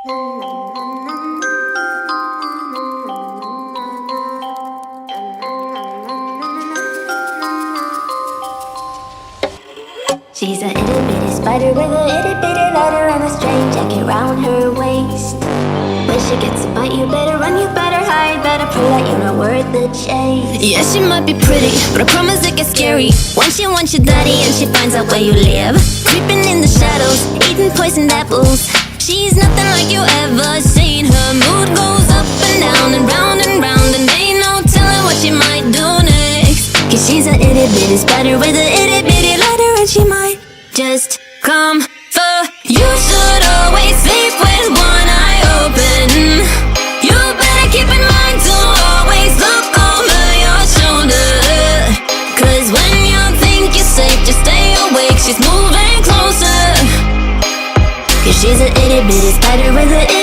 She's a itty bitty spider with a itty bitty letter and a string jacket round her waist. When she gets a bite, you better run, you better hide, better pray that you're not worth the chase. Yeah, she might be pretty, but I promise it gets scary once she wants your daddy and she finds out where you live. Creeping in the shadows, eating poisoned apples. She's nothing like you ever seen. Her mood goes up and down and round and round, and ain't no telling what she might do next. Cause she's a itty bitty spider with a itty bitty letter, and she might just come for you. Should always sleep with one eye open. You better keep in mind to always look over your shoulder. Cause when you think you're safe, just stay awake. She's moving closer. Cause she's a itty bitty spider with a